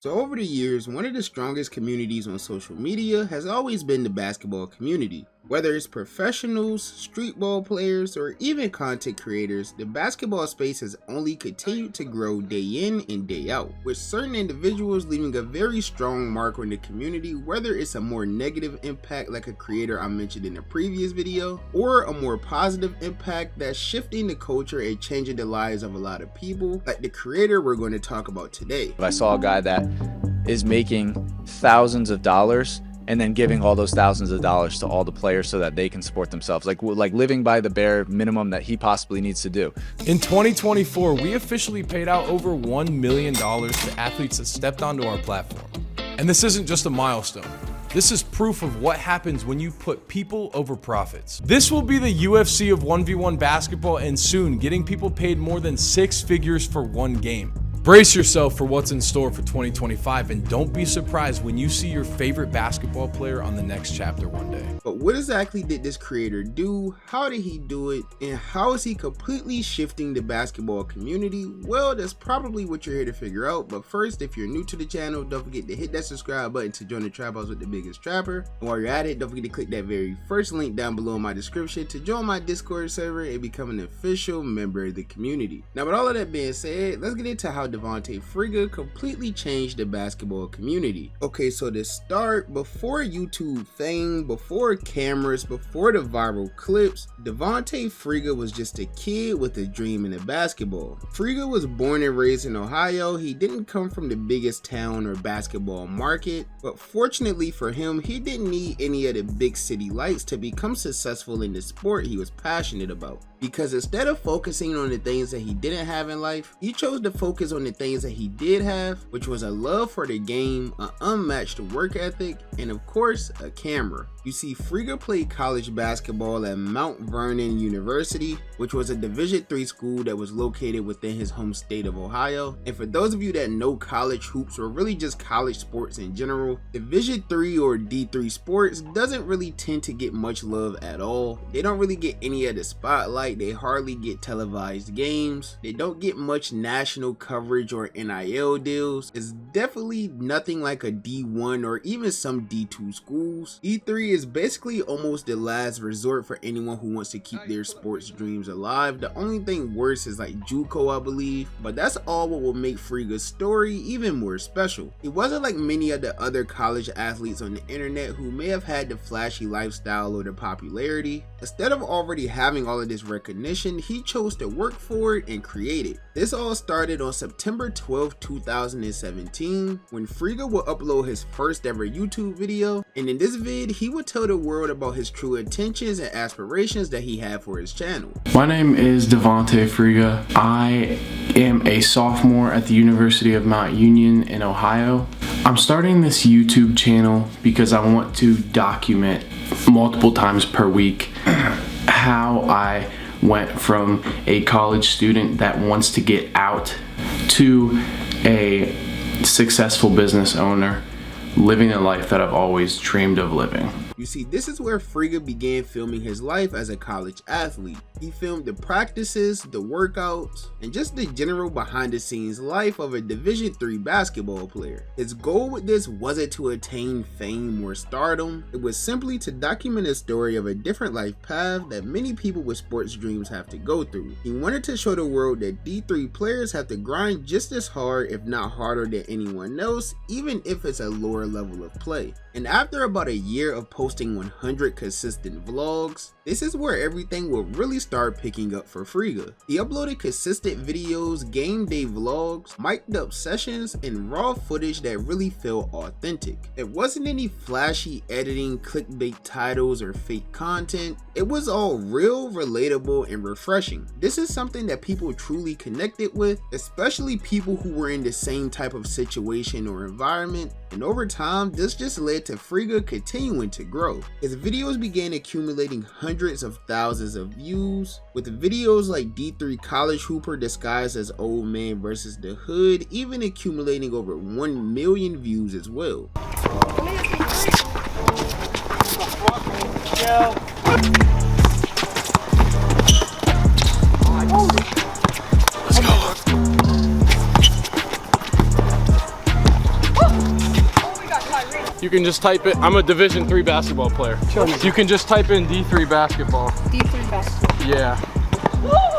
So over the years, one of the strongest communities on social media has always been the basketball community. Whether it's professionals, street ball players, or even content creators, the basketball space has only continued to grow day in and day out, with certain individuals leaving a very strong mark on the community, whether it's a more negative impact like a creator I mentioned in a previous video, or a more positive impact that's shifting the culture and changing the lives of a lot of people, like the creator we're going to talk about today. I saw a guy that is making thousands of dollars and then giving all those thousands of dollars to all the players so that they can support themselves, like living by the bare minimum that he possibly needs to do. In 2024, we officially paid out over $1 million to athletes that stepped onto our platform. And this isn't just a milestone. This is proof of what happens when you put people over profits. This will be the UFC of 1v1 basketball, and soon getting people paid more than 6 figures for one game. Brace yourself for what's in store for 2025, and don't be surprised when you see your favorite basketball player on the next chapter one day. But what exactly did this creator do? How did he do it? And how is he completely shifting the basketball community? Well, that's probably what you're here to figure out. But first, if you're new to the channel, don't forget to hit that subscribe button to join the trap house with the biggest trapper. And while you're at it, don't forget to click that very first link down below in my description to join my Discord server and become an official member of the community. Now, with all of that being said, let's get into how Devonte Fria completely changed the basketball community. Okay, so to start, before YouTube fame, before cameras, before the viral clips, Devonte Fria was just a kid with a dream in basketball. Friga was born and raised in Ohio. He didn't come from the biggest town or basketball market, but fortunately for him, he didn't need any of the big city lights to become successful in the sport he was passionate about. Because instead of focusing on the things that he didn't have in life, he chose to focus on the things that he did have, which was a love for the game, an unmatched work ethic, and of course, a camera. You see, Friga played college basketball at Mount Vernon University, which was a Division III school that was located within his home state of Ohio. And for those of you that know college hoops, or really just college sports in general, Division III or D3 sports doesn't really tend to get much love at all. They don't really get any of the spotlight. They hardly get televised games. They don't get much national coverage or NIL deals. It's definitely nothing like a D1 or even some D2 schools. D3 is basically almost the last resort for anyone who wants to keep their sports dreams alive. The only thing worse is like JUCO, I believe, but that's all what will make Friga's story even more special. He wasn't like many of the other college athletes on the internet who may have had the flashy lifestyle or the popularity. Instead of already having all of this recognition, he chose to work for it and create it. This all started on September 12, 2017, when Friga would upload his first ever YouTube video, and in this vid, he would tell the world about his true intentions and aspirations that he had for his channel. My name is Devonte Fria. I am a sophomore at the University of Mount Union in Ohio. I'm starting this YouTube channel because I want to document multiple times per week how I went from a college student that wants to get out to a successful business owner living a life that I've always dreamed of living. You see, this is where Friga began filming his life as a college athlete. He filmed the practices, the workouts, and just the general behind the scenes life of a Division III basketball player. His goal with this wasn't to attain fame or stardom. It was simply to document a story of a different life path that many people with sports dreams have to go through. He wanted to show the world that D3 players have to grind just as hard, if not harder, than anyone else, even if it's a lower level of play. And after about a year of posting 100 consistent vlogs, this is where everything will really start picking up for Friga. He uploaded consistent videos, game day vlogs, mic'd up sessions, and raw footage that really felt authentic. It wasn't any flashy editing, clickbait titles, or fake content. It was all real, relatable, and refreshing. This is something that people truly connected with, especially people who were in the same type of situation or environment. And over time, this just led to Friga continuing to grow. His videos began accumulating hundreds of thousands of views, with videos like D3 College Hooper disguised as Old Man versus the Hood even accumulating over 1 million views as well. You can just type it. I'm a Division III basketball player. You can just type in D3 basketball. D3 basketball. Yeah.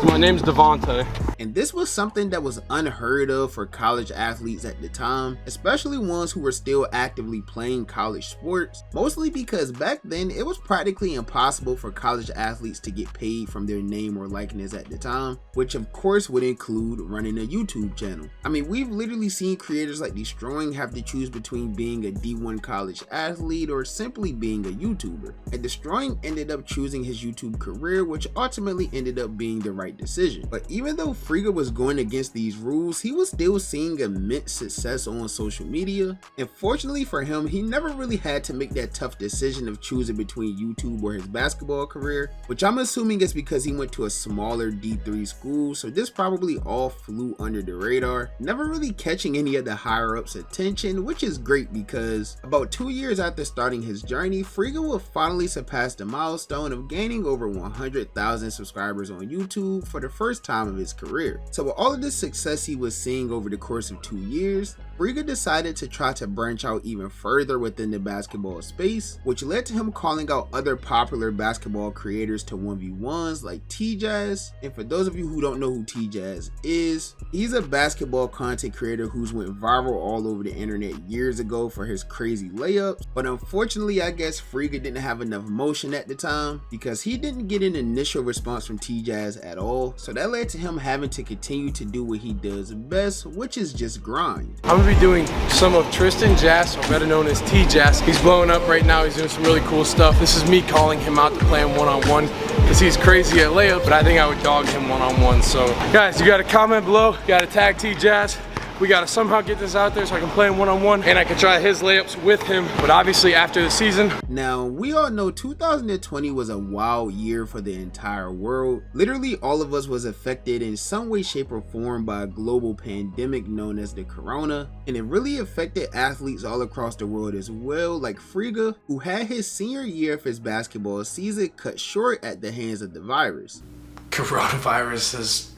My name's Devonte. And this was something that was unheard of for college athletes at the time, especially ones who were still actively playing college sports, mostly because back then it was practically impossible for college athletes to get paid from their name or likeness at the time, which of course would include running a YouTube channel. I mean, we've literally seen creators like Destroying have to choose between being a D1 college athlete or simply being a YouTuber, and Destroying ended up choosing his YouTube career, which ultimately ended up being the right decision. But even though Friga was going against these rules, he was still seeing immense success on social media, and fortunately for him, he never really had to make that tough decision of choosing between YouTube or his basketball career, which I'm assuming is because he went to a smaller D3 school, so this probably all flew under the radar, never really catching any of the higher ups' attention, which is great because about 2 years after starting his journey, Friga will finally surpass the milestone of gaining over 100,000 subscribers on YouTube for the first time of his career. So with all of this success he was seeing over the course of 2 years, Friga decided to try to branch out even further within the basketball space, which led to him calling out other popular basketball creators to 1v1s like T-Jazz. And for those of you who don't know who T-Jazz is, he's a basketball content creator who's went viral all over the internet years ago for his crazy layups, but unfortunately I guess Friga didn't have enough motion at the time because he didn't get an initial response from T-Jazz at all, so that led to him having to continue to do what he does best, which is just grind. I'm gonna be doing some of Tristan Jass, or better known as T-Jazz. He's blowing up right now. He's doing some really cool stuff. This is me calling him out to play him one-on-one because he's crazy at layup, but I think I would dog him one-on-one. So guys, you gotta comment below, you gotta tag T-Jazz. We gotta somehow get this out there so I can play him one-on-one and I can try his layups with him, but obviously after the season. Now, we all know 2020 was a wild year for the entire world. Literally all of us was affected in some way, shape, or form by a global pandemic known as the corona, and it really affected athletes all across the world as well, like Friga, who had his senior year of his basketball season cut short at the hands of the virus. Coronavirus has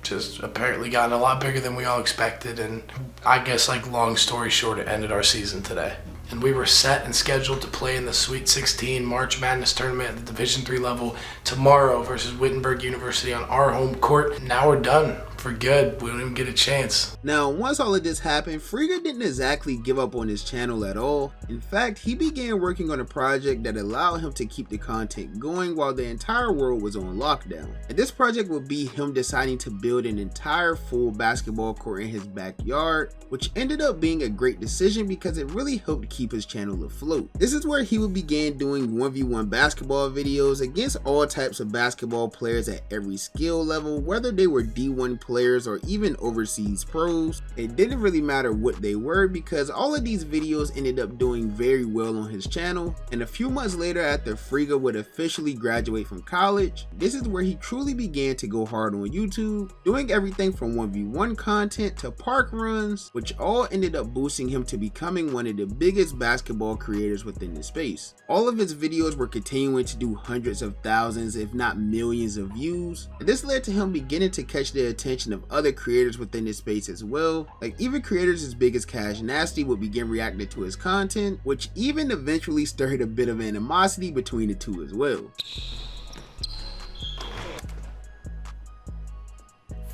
just apparently gotten a lot bigger than we all expected, and I guess, like, long story short, it ended our season today. And we were set and scheduled to play in the Sweet 16 March Madness tournament at the Division III level tomorrow versus Wittenberg University on our home court. Now we're done for good. We don't even get a chance. Now, once all of this happened, Friga didn't exactly give up on his channel at all. In fact, he began working on a project that allowed him to keep the content going while the entire world was on lockdown. And this project would be him deciding to build an entire full basketball court in his backyard, which ended up being a great decision because it really helped keep his channel afloat. This is where he would begin doing 1v1 basketball videos against all types of basketball players at every skill level, whether they were D1 players or even overseas pros. It didn't really matter what they were because all of these videos ended up doing very well on his channel. And a few months later, after Friga would officially graduate from college, this is where he truly began to go hard on YouTube, doing everything from 1v1 content to park runs, which all ended up boosting him to becoming one of the biggest basketball creators within the space. All of his videos were continuing to do hundreds of thousands, if not millions of views, and this led to him beginning to catch the attention of other creators within this space as well. Like even creators as big as Cash Nasty would begin reacting to his content, which even eventually stirred a bit of animosity between the two as well.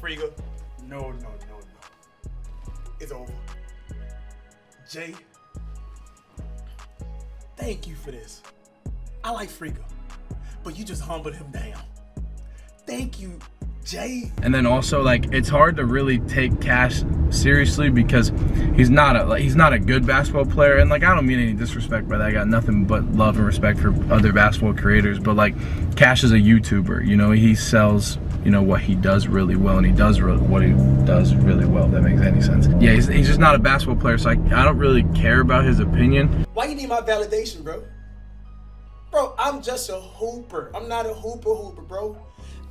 Friga, no. It's over. Jay, thank you for this. I like Friga, but you just humbled him down. Thank you, Jay. And then also, like, it's hard to really take Cash seriously because he's not a good basketball player, and like I don't mean any disrespect by that. I got nothing but love and respect for other basketball creators, but like Cash is a YouTuber, you know, he sells, you know, what he does really well, and he does what he does really well, if that makes any sense. Yeah, he's just not a basketball player, so I don't really care about his opinion. Why you need my validation, bro? Bro, I'm just a hooper. I'm not a hooper, bro.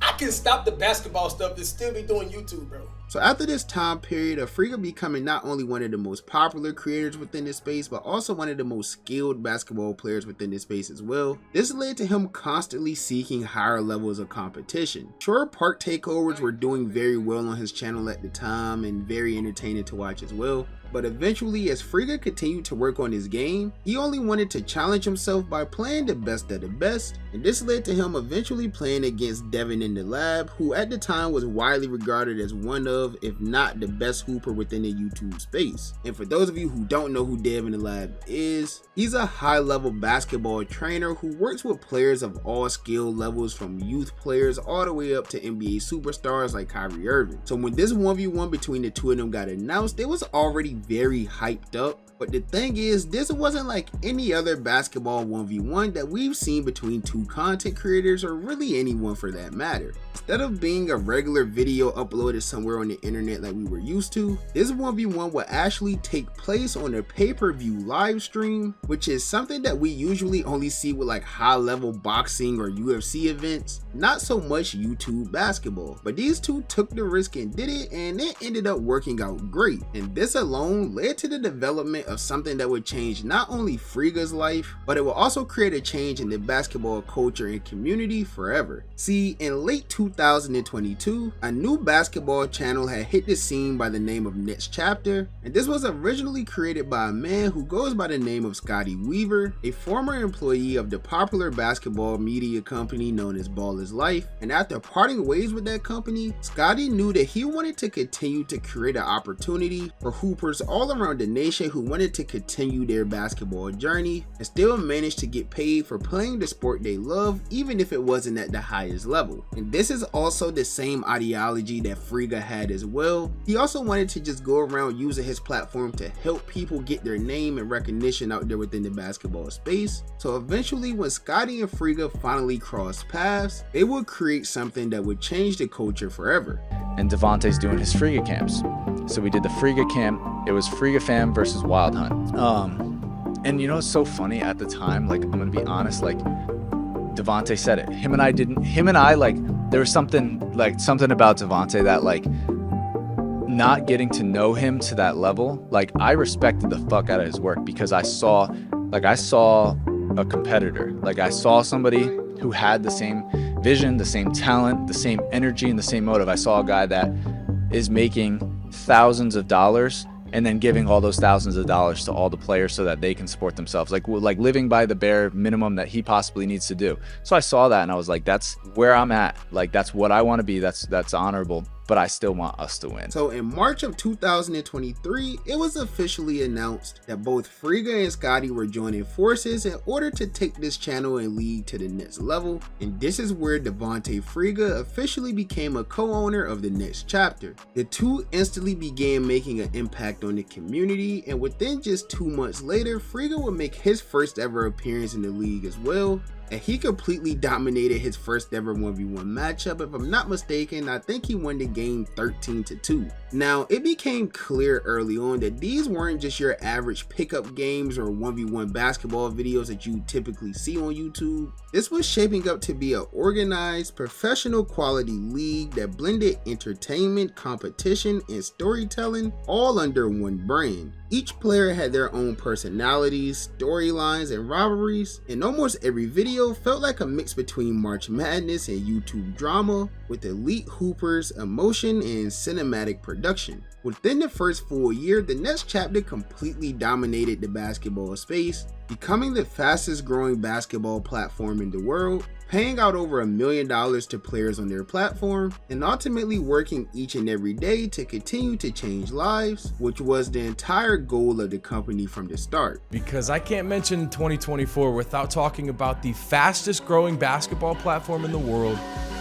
I can stop the basketball stuff and still be doing YouTube, bro. So after this time period of Friga becoming not only one of the most popular creators within this space, but also one of the most skilled basketball players within this space as well, this led to him constantly seeking higher levels of competition. Sure, park takeovers were doing very well on his channel at the time and very entertaining to watch as well, But eventually, as Friga continued to work on his game, he only wanted to challenge himself by playing the best of the best, and this led to him eventually playing against Devin in the lab, who at the time was widely regarded as one of, if not the best hooper within the YouTube space. And for those of you who don't know who Dev in the lab is, he's a high-level basketball trainer who works with players of all skill levels, from youth players all the way up to NBA superstars like Kyrie Irving. So when this 1v1 between the two of them got announced, it was already very hyped up. But the thing is, this wasn't like any other basketball 1v1 that we've seen between two content creators, or really anyone for that matter. Instead of being a regular video uploaded somewhere on the internet like we were used to, this 1v1 will actually take place on a pay-per-view live stream, which is something that we usually only see with like high-level boxing or UFC events, not so much YouTube basketball. But these two took the risk and did it, and it ended up working out great. And this alone led to the development of something that would change not only Friga's life, but it will also create a change in the basketball culture and community forever. See, in late 2022, a new basketball channel had hit the scene by the name of Next Chapter, and this was originally created by a man who goes by the name of Scotty Weaver, a former employee of the popular basketball media company known as Ball is Life. And after parting ways with that company, Scotty knew that he wanted to continue to create an opportunity for hoopers all around the nation who wanted to continue their basketball journey and still manage to get paid for playing the sport they love, even if it wasn't at the highest level. And this is also the same ideology that Friga had as well. He also wanted to just go around using his platform to help people get their name and recognition out there within the basketball space. So eventually, when Scotty and Friga finally crossed paths, they would create something that would change the culture forever. And Devonte's doing his Friga camps. So we did the Friga camp. It was Friga fam versus Wild Hunt. And you know, it's so funny at the time, like, I'm gonna be honest, like, Devonte said it. Him and I, like, there was something about Devonte that, like, not getting to know him to that level, like, I respected the fuck out of his work because I saw a competitor. Like, I saw somebody who had the same vision, the same talent, the same energy, and the same motive. I saw a guy that is making thousands of dollars and then giving all those thousands of dollars to all the players so that they can support themselves, like living by the bare minimum that he possibly needs to do. So I saw that and I was like, that's where I'm at. Like, that's what I want to be. That's honorable, but I still want us to win. So in March of 2023, it was officially announced that both Friga and Scotty were joining forces in order to take this channel and league to the next level. And this is where Devonte Friga officially became a co-owner of the Next Chapter. The two instantly began making an impact on the community, and within just 2 months later, Friga would make his first ever appearance in the league as well. And he completely dominated his first ever 1v1 matchup. If I'm not mistaken, I think he won the game 13-2. Now, it became clear early on that these weren't just your average pickup games or 1v1 basketball videos that you typically see on YouTube. This was shaping up to be an organized, professional quality league that blended entertainment, competition, and storytelling all under one brand. Each player had their own personalities, storylines, and rivalries, and almost every video felt like a mix between March Madness and YouTube drama, with elite hoopers, emotion, and cinematic production. Within the first full year, the Next Chapter completely dominated the basketball space, becoming the fastest growing basketball platform in the world, paying out over $1 million to players on their platform, and ultimately working each and every day to continue to change lives, which was the entire goal of the company from the start. Because I can't mention 2024 without talking about the fastest growing basketball platform in the world,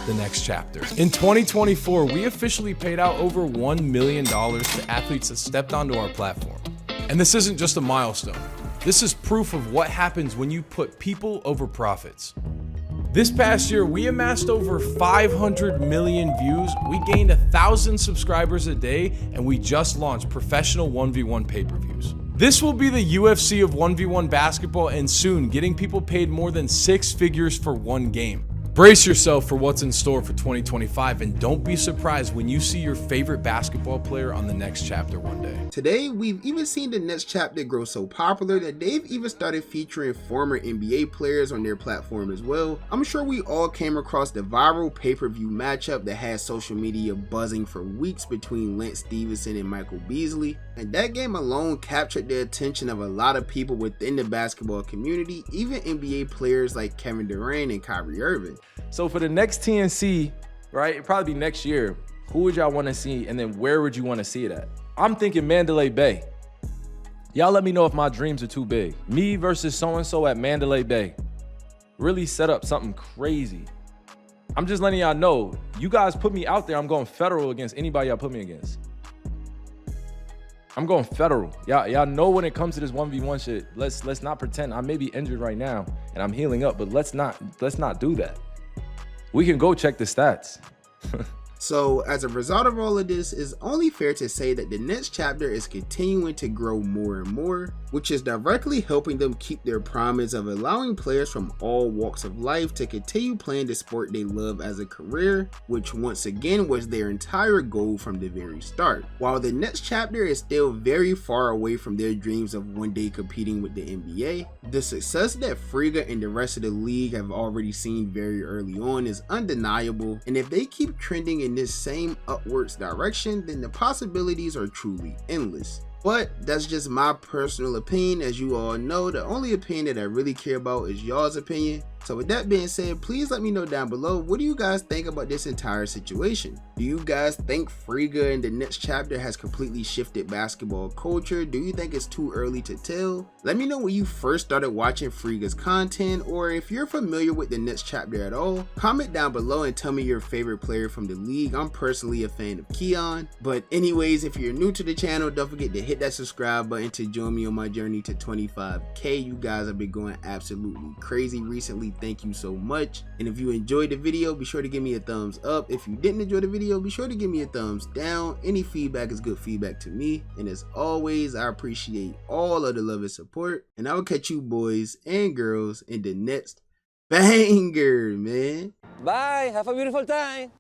the Next Chapter. In 2024, we officially paid out over $1 million to athletes that stepped onto our platform. And this isn't just a milestone. This is proof of what happens when you put people over profits. This past year, we amassed over 500 million views, we gained 1,000 subscribers a day, and we just launched professional 1v1 pay-per-views. This will be the UFC of 1v1 basketball, and soon getting people paid more than 6 figures for one game. Brace yourself for what's in store for 2025, and don't be surprised when you see your favorite basketball player on the next chapter one day. Today, we've even seen the Nets chapter grow so popular that they've even started featuring former NBA players on their platform as well. I'm sure we all came across the viral pay-per-view matchup that had social media buzzing for weeks between Lance Stevenson and Michael Beasley, and that game alone captured the attention of a lot of people within the basketball community, even NBA players like Kevin Durant and Kyrie Irving. So for the next TNC, right, it'd probably be next year, who would y'all want to see, and then where would you want to see it at? I'm thinking Mandalay Bay. Y'all let me know if my dreams are too big. Me versus so-and-so at Mandalay Bay. Really set up something crazy. I'm just letting y'all know, you guys put me out there, I'm going federal against anybody y'all put me against. I'm going federal. Y'all know when it comes to this 1v1 shit, let's not pretend. I may be injured right now and I'm healing up, but let's not do that. We can go check the stats. So as a result of all of this, it's only fair to say that the Nets chapter is continuing to grow more and more, which is directly helping them keep their promise of allowing players from all walks of life to continue playing the sport they love as a career, which once again was their entire goal from the very start. While the Nets chapter is still very far away from their dreams of one day competing with the NBA, the success that Friga and the rest of the league have already seen very early on is undeniable, and if they keep trending in this same upwards direction, then the possibilities are truly endless. But that's just my personal opinion. As you all know, the only opinion that I really care about is y'all's opinion. So with that being said, please let me know down below, what do you guys think about this entire situation? Do you guys think Friga and the Nets chapter has completely shifted basketball culture? Do you think it's too early to tell? Let me know when you first started watching Friga's content, or if you're familiar with the Nets chapter at all, comment down below and tell me your favorite player from the league. I'm personally a fan of Keon. But anyways, if you're new to the channel, don't forget to hit that subscribe button to join me on my journey to 25K. You guys have been going absolutely crazy recently. Thank you so much. And if you enjoyed the video, be sure to give me a thumbs up. If you didn't enjoy the video, be sure to give me a thumbs down. Any feedback is good feedback to me. And as always, I appreciate all of the love and support. And I will catch you boys and girls in the next banger, man. Bye. Have a beautiful time.